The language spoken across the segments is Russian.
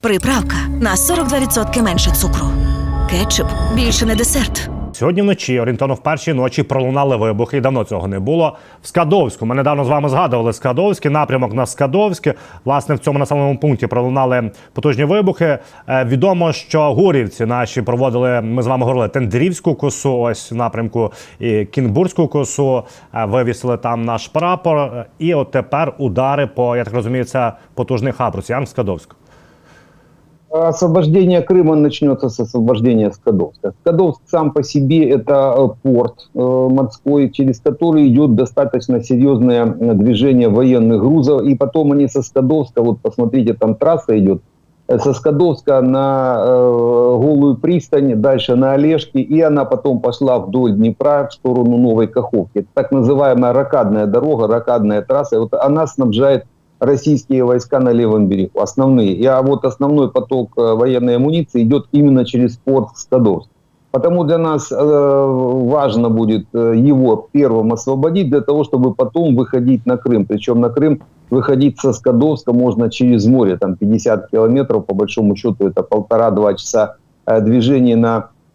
Приправка на 42% менше цукру. Кетчуп більше не десерт. Сьогодні вночі, орієнтовно в першій ночі, пролунали вибухи, і давно цього не було. В Скадовську, ми недавно з вами згадували Скадовський, напрямок на Скадовське. Власне, в цьому населеному пункті пролунали потужні вибухи. Відомо, що гурівці наші проводили, ми з вами говорили, Тендрівську косу, ось в напрямку, і Кінбурзьку косу, вивісили там наш прапор. І от тепер удари по, я так розумію, це потужний хаб росіян в Скадовську. Освобождение Крыма начнется с освобождения Скадовска. Скадовск сам по себе это порт морской, через который идет достаточно серьезное движение военных грузов. И потом они со Скадовска, вот посмотрите, там трасса идет, со Скадовска на Голую пристань, дальше на Олежки, и она потом пошла вдоль Днепра в сторону Новой Каховки. Так называемая рокадная дорога, рокадная трасса, вот она снабжает российские войска на левом берегу, основные. А вот основной поток военной амуниции идет именно через порт Скадовск. Потому для нас важно будет его первым освободить, для того, чтобы потом выходить на Крым. Причем на Крым выходить со Скадовска можно через море, там 50 километров, по большому счету это 1,5-2 часа движения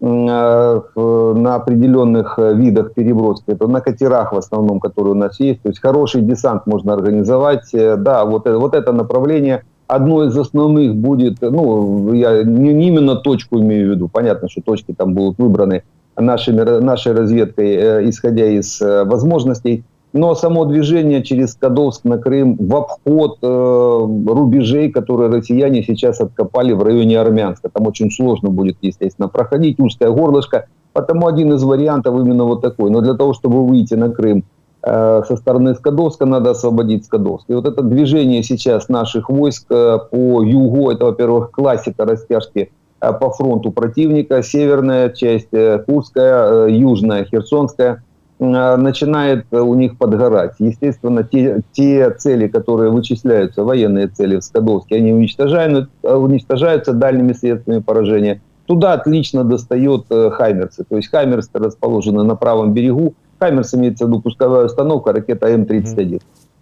на определенных видах переброски. Это на катерах в основном, которые у нас есть. То есть хороший десант можно организовать. Да, вот это направление одно из основных будет, ну, я не именно точку имею в виду. Понятно, что точки там будут выбраны нашей разведкой, исходя из возможностей. Но само движение через Скадовск на Крым в обход рубежей, которые россияне сейчас откопали в районе Армянска. Там очень сложно будет, естественно, проходить, узкое горлышко. Потому один из вариантов именно вот такой. Но для того, чтобы выйти на Крым со стороны Скадовска, надо освободить Скадовск. И вот это движение сейчас наших войск по югу, это, во-первых, классика растяжки по фронту противника. Северная часть Курская, южная Херсонская. Начинает у них подгорать. Естественно, те цели, которые вычисляются, военные цели в Скадовске, они уничтожаются дальними средствами поражения. Туда отлично достает «Хаймерсы». То есть «Хаймерсы» расположены на правом берегу. «Хаймерс» имеется в виду пусковая установка, ракета М-31.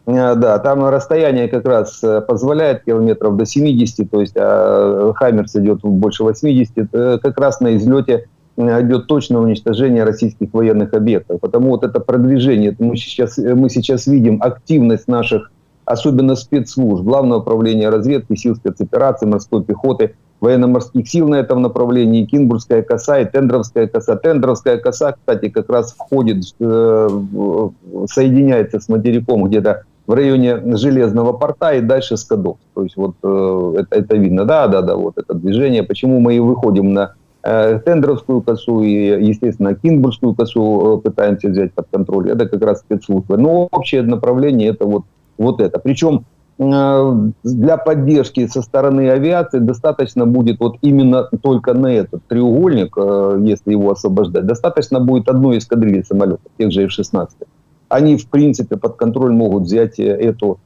Да, там расстояние как раз позволяет километров до 70, то есть «Хаймерс» идет больше 80, как раз на излете идет точное уничтожение российских военных объектов. Потому вот это продвижение, мы сейчас видим активность наших, особенно спецслужб, Главного управления разведки, сил спецопераций, морской пехоты, военно-морских сил на этом направлении, Кінбурзька коса и Тендровская коса. Тендровская коса, кстати, как раз входит, соединяется с материком где-то в районе Железного порта и дальше Скадовск. То есть вот это видно, да, вот это движение. Почему мы и выходим на Тендровскую косу и, естественно, Кінбурзькую косу пытаемся взять под контроль. Это как раз спецслужбы. Но общее направление это вот это. Причем для поддержки со стороны авиации достаточно будет вот именно только на этот треугольник, если его освобождать, достаточно будет одной эскадрильи самолетов, тех же F-16. Они, в принципе, под контроль могут взять эту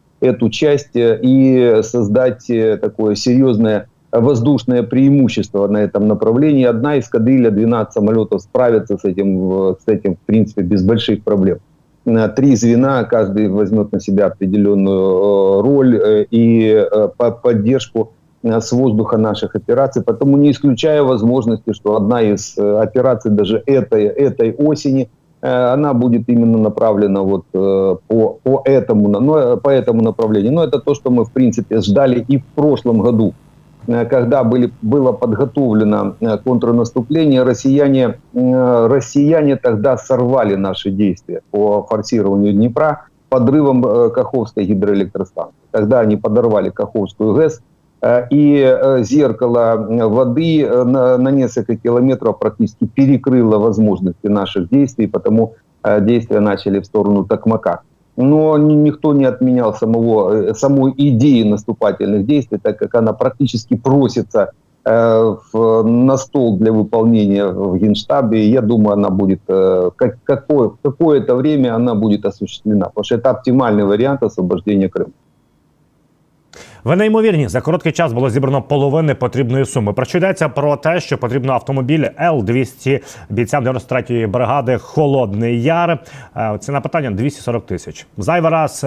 часть и создать такое серьезное воздушное преимущество на этом направлении. Одна эскадрилья, 12 самолетов справится с этим, в принципе, без больших проблем. 3 звена, каждый возьмет на себя определенную роль и поддержку с воздуха наших операций. Потому не исключая возможности, что одна из операций даже этой осени, она будет именно направлена вот по этому направлению. Но это то, что мы, в принципе, ждали и в прошлом году, когда было подготовлено контрнаступление, россияне тогда сорвали наши действия по форсированию Днепра подрывом Каховской гидроэлектростанции. Тогда они подорвали Каховскую ГЭС, и зеркало воды на несколько километров практически перекрыло возможности наших действий, потому действия начали в сторону Токмака. Но никто не отменял самой идеи наступательных действий, так как она практически просится на стол для выполнения в Генштабе. И я думаю, она будет какое-то время она будет осуществлена, потому что это оптимальный вариант освобождения Крыма. Ви неймовірні. За короткий час було зібрано половини потрібної суми. Про що йдеться? Про те, що потрібно автомобіль Л-200 бійцям 93-ї бригади «Холодний Яр». Ціна питання – 240 тисяч. Зайвий раз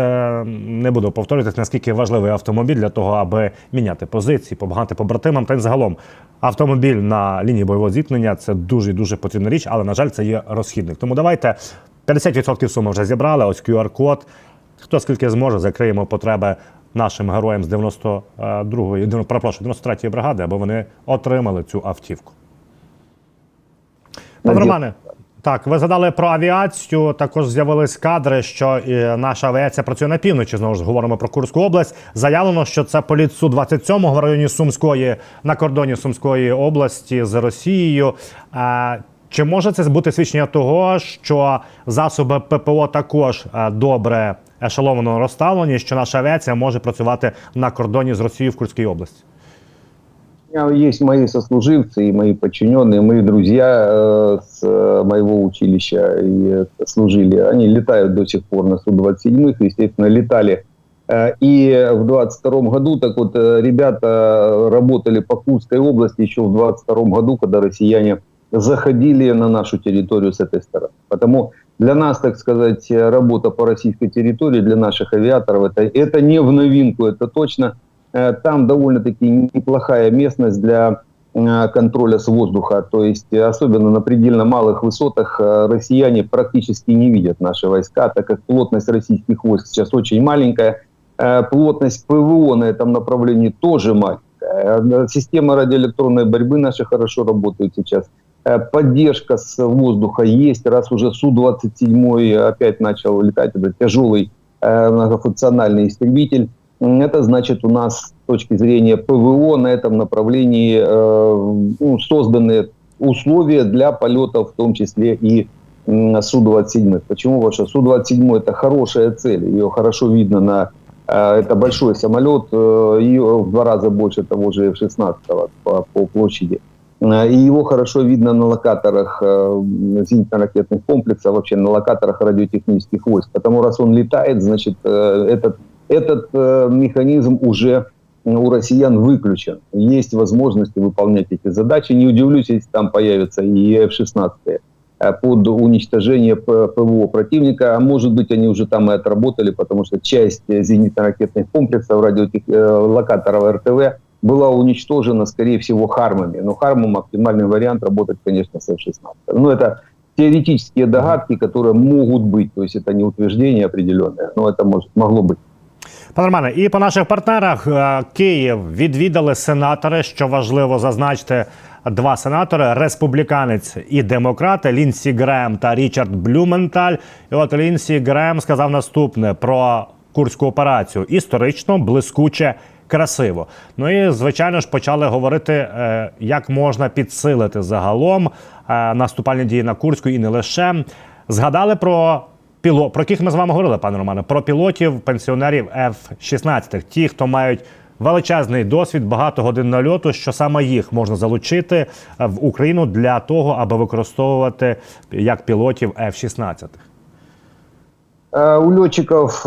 не буду повторювати, наскільки важливий автомобіль для того, аби міняти позиції, допомагати побратимам. Та й загалом автомобіль на лінії бойового зіткнення – це дуже потрібна річ, але, на жаль, це є розхідник. Тому давайте 50% суми вже зібрали, ось QR-код. Хто скільки зможе, закриємо потреби нашим героям з 93-ї бригади, аби вони отримали цю автівку. Пане Романе, так, ви згадали про авіацію, також з'явились кадри, що наша авіація працює на півночі, знову ж говоримо про Курську область. Заявлено, що це політ Су-27 в районі Сумської, на кордоні Сумської області з Росією. Чи може це бути свідчення того, що засоби ППО також добре ешелоновано розставлені, що наша авіація може працювати на кордоні з Росією в Курській області? Есть мои сослуживцы и мои подчиненные, мои друзья с моего училища и служили. Они летают до сих пор на Су-27, естественно, летали. И в 22 году, так вот, ребята работали по Курской области еще в 22 году, когда россияне заходили на нашу территорию с этой стороны. Потому для нас, так сказать, работа по российской территории, для наших авиаторов, это не в новинку, это точно. Там довольно-таки неплохая местность для контроля с воздуха. То есть, особенно на предельно малых высотах, россияне практически не видят наши войска, так как плотность российских войск сейчас очень маленькая. Плотность ПВО на этом направлении тоже маленькая. Система радиоэлектронной борьбы наша хорошо работает сейчас. Поддержка с воздуха есть, раз уже Су-27 опять начал летать, это тяжелый многофункциональный истребитель. Это значит, у нас с точки зрения ПВО на этом направлении созданы условия для полетов, в том числе и Су-27. Почему? Потому что Су-27 это хорошая цель, ее хорошо видно на... Это большой самолет, и в 2 раза больше того же F-16 по площади. И его хорошо видно на локаторах зенитно-ракетных комплексов, вообще на локаторах радиотехнических войск. Потому раз он летает, значит, этот механизм уже у россиян выключен. Есть возможности выполнять эти задачи. Не удивлюсь, если там появятся и F-16 под уничтожение ПВО противника. А может быть, они уже там и отработали, потому что часть зенитно-ракетных комплексов, локаторов РТВ была уничтожена, скорее всего, «Хармами». Но «Хармом» оптимальный вариант работать, конечно, с F-16. Но это теоретические догадки, которые могут быть. То есть это не утверждение определенное, но это могло быть. Пане Романе, і по наших партнерах Київ відвідали сенатори, що важливо зазначити, 2 сенатори, республіканець і демократ, Лінсі Грем та Річард Блюменталь. І от Лінсі Грем сказав наступне про Курську операцію: історично, блискуче, красиво. Ну і, звичайно ж, почали говорити, як можна підсилити загалом наступальні дії на Курську і не лише. Згадали про яких ми з вами говорили, пане Романе, про пілотів, пенсіонерів F-16, ті, хто мають величезний досвід, багато годин нальоту, що саме їх можна залучити в Україну для того, аби використовувати як пілотів F-16. У летчиков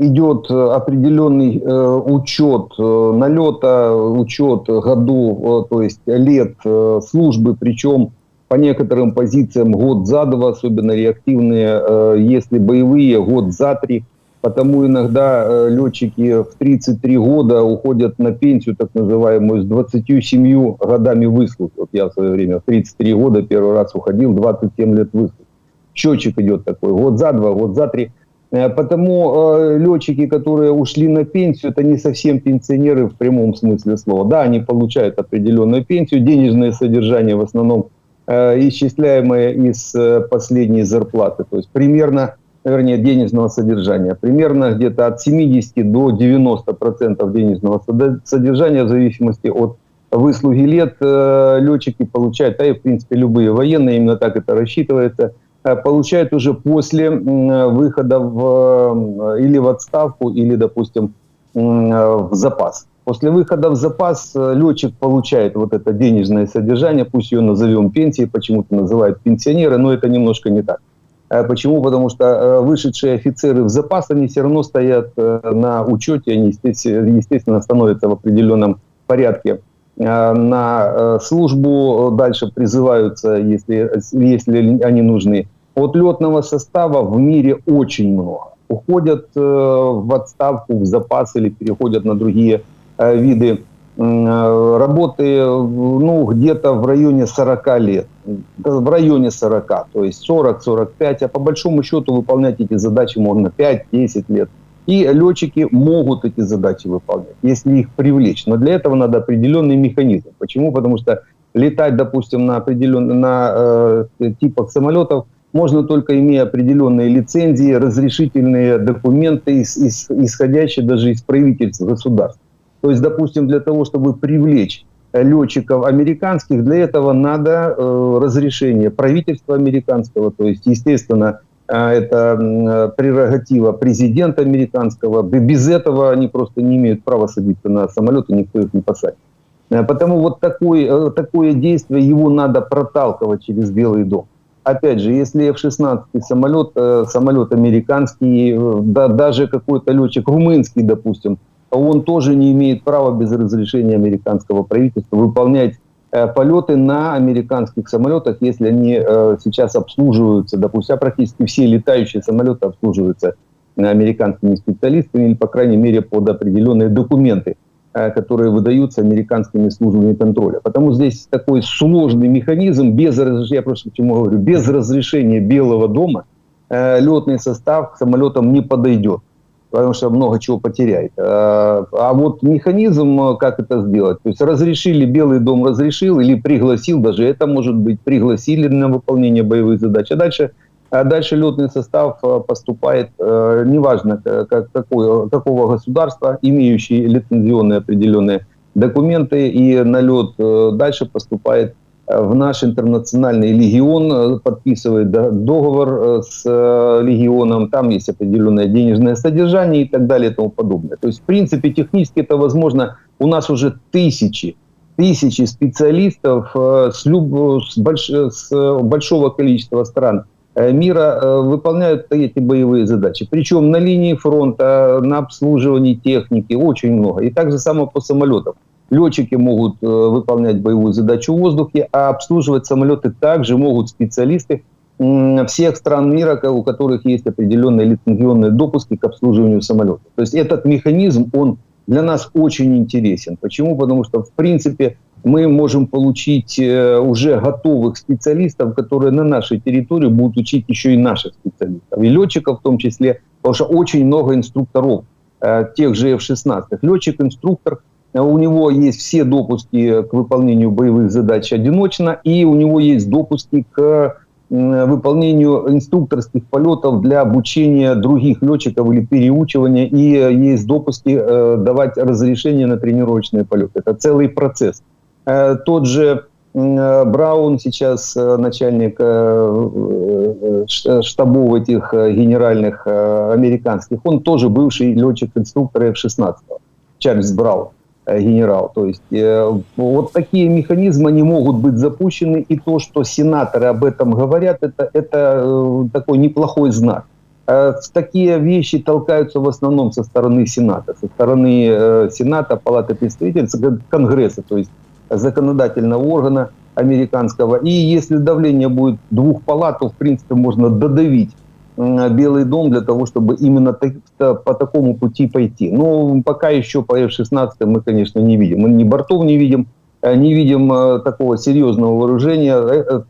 идет определенный учет налета, учет годов, то есть лет службы, причем по некоторым позициям год за 2, особенно реактивные, если боевые, год за 3. Потому иногда летчики в 33 года уходят на пенсию, так называемую, с 27 годами выслуги. Вот я в свое время в 33 года первый раз уходил, 27 лет выслуги. Счетчик идет такой, год за 2, год за 3. Потому летчики, которые ушли на пенсию, это не совсем пенсионеры в прямом смысле слова. Да, они получают определенную пенсию, денежное содержание в основном исчисляемое из последней зарплаты. То есть примерно, вернее, денежного содержания. Примерно где-то от 70 до 90% денежного содержания в зависимости от выслуги лет летчики получают, да и в принципе любые военные, именно так это рассчитывается, получают уже после выхода или в отставку, или, допустим, в запас. После выхода в запас летчик получает вот это денежное содержание, пусть ее назовем пенсией, почему-то называют пенсионеры, но это немножко не так. Почему? Потому что вышедшие офицеры в запас, они все равно стоят на учете, они, естественно, становятся в определенном порядке на службу, дальше призываются, если они нужны. От летного состава в мире очень много. Уходят в отставку, в запас или переходят на другие виды работы, ну, где-то в районе 40 лет. В районе 40, то есть 40-45, а по большому счету выполнять эти задачи можно 5-10 лет. И летчики могут эти задачи выполнять, если их привлечь. Но для этого надо определенный механизм. Почему? Потому что летать, допустим, на типах самолетов можно только имея определенные лицензии, разрешительные документы, исходящие даже из правительств государств. То есть, допустим, для того, чтобы привлечь летчиков американских, для этого надо разрешение правительства американского, то есть, естественно, это прерогатива президента американского. Без этого они просто не имеют права садиться на самолет, и никто их не посадит. Потому вот такое действие, его надо проталкивать через Белый дом. Опять же, если F-16 самолет американский, да, даже какой-то летчик румынский, допустим, он тоже не имеет права без разрешения американского правительства выполнять полеты на американских самолетах, если они сейчас обслуживаются, допустим, практически все летающие самолеты обслуживаются американскими специалистами, или, по крайней мере, под определенные документы, которые выдаются американскими службами контроля. Потому здесь такой сложный механизм, я просто почему говорю, без разрешения Белого дома летный состав к самолетам не подойдет, потому что много чего потеряет. А вот механизм, как это сделать, то есть разрешили, Белый дом разрешил или пригласил, даже это может быть, пригласили на выполнение боевых задач, а дальше летный состав поступает, неважно какого государства, имеющий лицензионные определенные документы, и на лет дальше поступает в наш интернациональный легион, подписывает договор с легионом, там есть определенное денежное содержание и так далее и тому подобное. То есть, в принципе, технически это возможно. У нас уже тысячи специалистов с большого количества стран мира выполняют эти боевые задачи. Причем на линии фронта, на обслуживании техники очень много. И так же само по самолетам. Летчики могут выполнять боевую задачу в воздухе, а обслуживать самолеты также могут специалисты всех стран мира, у которых есть определенные лицензионные допуски к обслуживанию самолетов. То есть этот механизм, он для нас очень интересен. Почему? Потому что, в принципе, мы можем получить уже готовых специалистов, которые на нашей территории будут учить еще и наших специалистов. И летчиков в том числе, потому что очень много инструкторов, тех же F-16. Летчик-инструктор, у него есть все допуски к выполнению боевых задач одиночно, и у него есть допуски к выполнению инструкторских полетов для обучения других летчиков или переучивания, и есть допуски давать разрешение на тренировочные полеты. Это целый процесс. Тот же Браун, сейчас начальник штабов этих генеральных американских, он тоже бывший летчик-инструктор F-16, Чарльз Браун, генерал. То есть вот такие механизмы, они могут быть запущены, и то, что сенаторы об этом говорят, это такой неплохой знак. Такие вещи толкаются в основном со стороны Сената. Со стороны Сената, Палаты представителей, Конгресса, то есть законодательного органа американского. И если давление будет двух палат, то, в принципе, можно додавить Белый дом для того, чтобы именно по такому пути пойти. Но пока еще по F-16 мы, конечно, не видим. Мы ни бортов не видим такого серьезного вооружения.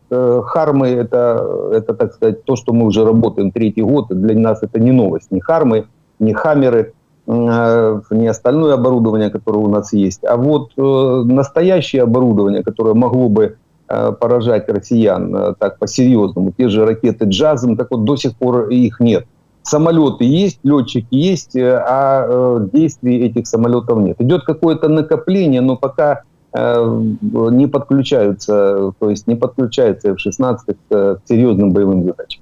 Хармы — это, так сказать, то, что мы уже работаем третий год. Для нас это не новость. Ни Хармы, ни Хаммеры, не остальное оборудование, которое у нас есть, а вот настоящее оборудование, которое могло бы поражать россиян так по-серьезному, те же ракеты «Джазм», так вот до сих пор их нет. Самолеты есть, летчики есть, а действий этих самолетов нет. Идет какое-то накопление, но пока не подключаются, то есть не подключается F-16 к серьезным боевым задачам.